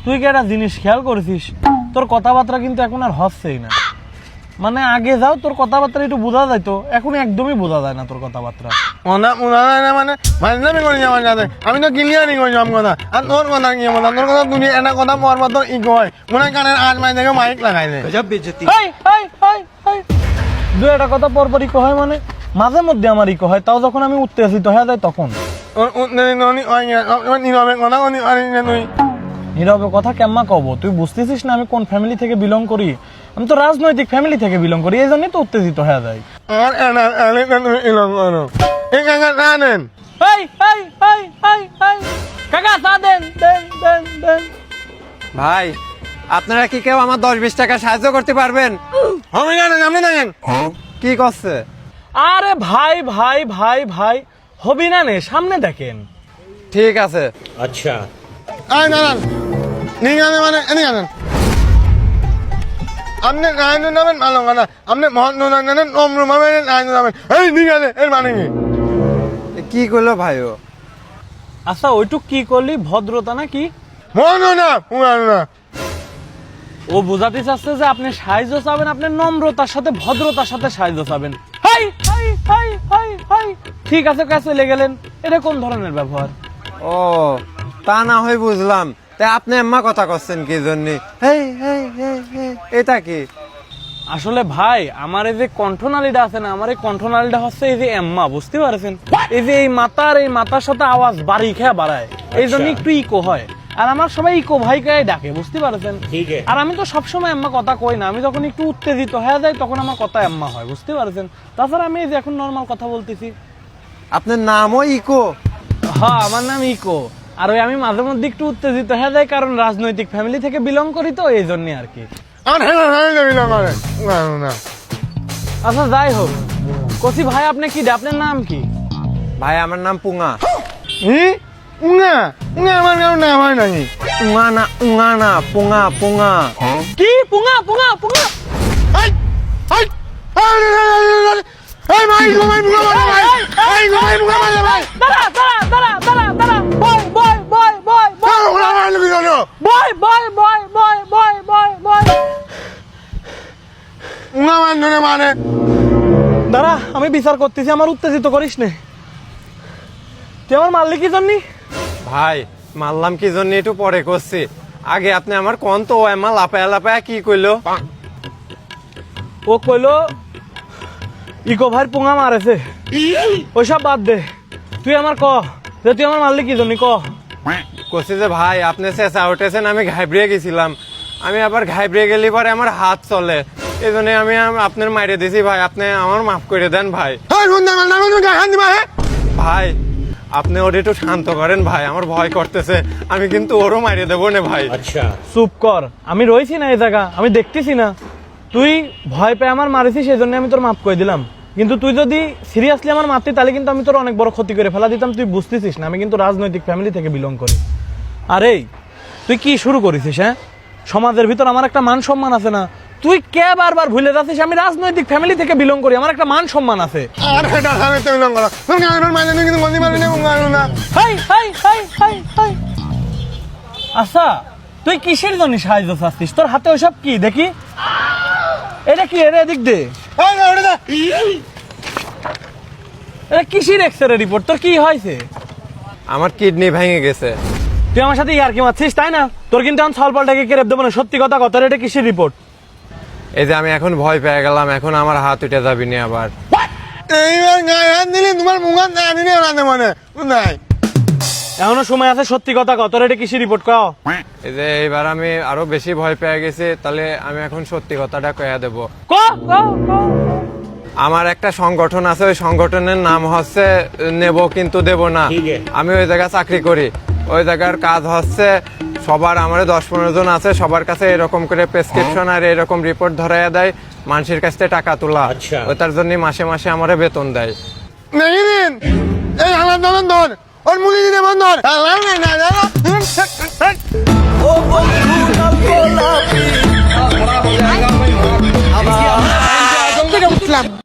তুই কি একটা জিনিস খেয়াল করেছিস, তোর কথাবার্তা কিন্তু এখন আর হচ্ছেই না। মানে আগে যাও তোর কথাবার্তা একটু বোঝা যাইতো, এখন একদমই বোঝা যায় না তোর কথাবার্তা। আমি তো ক্লিয়ারই করি সব কথা। আর তোর কথা কি বলা, তোর কথা তুমি একটা কথা পর পর তোর ই কয় মনে হয় কানের আজ মাই থেকে মাইক লাগাই দেয়। দু একটা কথা পরপরই হয়, মানে মাঝে মধ্যে আমার ইকো হয়, তাও যখন আমি উত্তেজিত হয়ে যায় তখন। নীরবে কথা কেমন কব, তুই বুঝতেছিস না আমি কোন ফ্যামিলি থেকে বিলং করি? আমি তো রাজনৈতিক ফ্যামিলি থেকে বিলং করি, এই জন্যই তো উত্তেজিত হয়ে যায়। ভাই আপনারা কি কেউ আমার 10-20 টাকা সাহায্য করতে পারবেন? কি করছে? আরে ভাই ভাই ভাই ভাই হবি না নে, সামনে দেখেন। ঠিক আছে। আচ্ছা আপনি নারায়ণ নামেন ভালো কথা, আপনি মহাত্মা জানেন নম্র ভাবেন নারায়ণ নামেন। এই ঠিক আছে, এর মানে কি করলো ভাইও? আচ্ছা ওইটুক কি করলি, ভদ্রতা না কি? না ও বোঝাতে চাচ্ছে যে আপনি সাহায্য চাবেন, আপনি নম্রতার সাথে ভদ্রতার সাথে সাহায্য চাবেন। ঠিক আছে, কাছে চলে গেলেন, এটা কোন ধরনের ব্যবহার? ও তা না হয় বুঝলাম, তাই আপনি এম্মা কথা করছেন কি জন্য? এটা কি? আসলে ভাই আমার এই যে কণ্ঠনালীটা আছে না, আমার এই কণ্ঠনালীটা হচ্ছে এই যে এম্মা, বুঝতে পারছেন? এই যে এই মাথার সাথে আওয়াজ বাড়ি খেয়া বাড়ায়, এই জন্য একটু ইকো হয়। আর আমার সবাই ইকো ভাইকে ডাকে, বুঝতে পারছেন? আর আমি তো সবসময় এম্মা কথা কই না, আমি যখন একটু উত্তেজিত হয়ে যাই তখন আমার কথা এম্মা হয়, বুঝতে পারছেন? তাছাড়া আমি এই যে এখন নর্মাল কথা বলতেছি। আপনার নামও ইকো? হ্যাঁ আমার নাম ইকো। আর ওই আমি মাঝে মধ্যে একটু উত্তেজিত হয়ে যাই, কারণ রাজনৈতিক ফ্যামিলি থেকে বিলং করি তো, এই জন্য আর কি। আচ্ছা যাই হোক, কসি ভাই আপনি কি, আপনার নাম কি? ভাই আমার নাম পুঙা। আমার নাম হয় নাকি? উঙা না পুঙা পুঙা। কি পুঙা পুঙা পুঙা? দাঁড়া আমি বিচার করতেছি, আমার উত্তেজিত করিস নে। তুই আমার মারলি কি জন্য? ভাই মারলাম কি জন্য একটু পরে করছি, আগে আপনি আমার কোন তো এমা লাপায়া লাপায়া কি কইলো? ও কইলো ইকো ভাই পুঙা মারেছে। ওইসব বাদ দে, তুই আমার ক যে তুই আমার মারলি কি জন্য, ক। কইছি যে ভাই আপনি চেঁচা উঠেছেন, আমি ঘাবড়িয়ে গেছিলাম, আমি আবার ঘাবড়িয়ে গেলি পরে আমার হাত চলে, এই জন্য আমি আপনার মাইরে দিছি ভাই, আপনি আমার মাফ করে দেন ভাই। ভাই আপনি ওর একটু শান্ত করেন ভাই, আমার ভয় করতেছে, আমি কিন্তু ওরও মারিয়ে দেবো না ভাই। আচ্ছা চুপ কর, আমি রয়েছি না এই জায়গা, আমি দেখতেছি না তুই ভয় পেয়ে আমার মারিছিস, সেই জন্য আমি তোর মাফ করে দিলাম। কিন্তু তুই যদি সিরিয়াসলি আমার মারতি তাহলে কিন্তু আমি তোর অনেক বড় ক্ষতি করে ফেলা দিতাম, তুই বুঝতেছিস না আমি কিন্তু রাজনৈতিক ফ্যামিলি থেকে বিলং করি। আরে তুই কি শুরু করেছিস? হ্যাঁ সমাজের ভিতর আমার একটা মান সম্মান আছে না? তুই কে বারবার ভুলে যাচ্ছিস আমি রাজনৈতিক ফ্যামিলি থেকে বিলং করি, আমার একটা মান সম্মান আছে। আচ্ছা তুই কিসের জন্য সাহায্য চাচ্ছিস? তোর হাতে ওইসব কি দেখি, এটা কি? এর এদিক দে, এটা কিসের এক্সরে রিপোর্ট? তোর কি হয়েছে? আমার কিডনি ভেঙে গেছে। তুই আমার সাথে ইয়ার কি মারছিস তাই না? তোর কিন্তু এখন ছলপালটাকে কেড়ে দেবো না, সত্যি কথা কত। এটা কিসের রিপোর্ট? এই যে আমি এখন ভয় পেয়ে গেলাম, এখন আমার হাত উঠে যাবি না আবার। এইবার গায়ে হাত দিলে তোমার মুখ মনে নাই। এখনো সময় আছে, সত্যি কথা কত। এটা কিসের রিপোর্ট? কও। এই যে এইবার আমি আরো বেশি ভয় পেয়ে গেছি, তাহলে আমি এখন সত্যি কথাটা কয়ে দেবো। আমার একটা সংগঠন আছে, ওই সংগঠনের নাম হচ্ছে নেব কিন্তু দেব না। আমি ওই জায়গায় চাকরি করি, ওই জায়গার কাজ হচ্ছে সবার, আমার 10-15 জন আছে, সবার কাছে এরকম করে প্রেসক্রিপশন আর এরকম রিপোর্ট ধরাইয়া দেয়, মানুষের কাছ থেকে টাকা তোলা। ওটার জন্য মাসে মাসে আমার বেতন দেয়। এই আমার ধর ওর মুলি দিনে বন্ধ। সাবধান।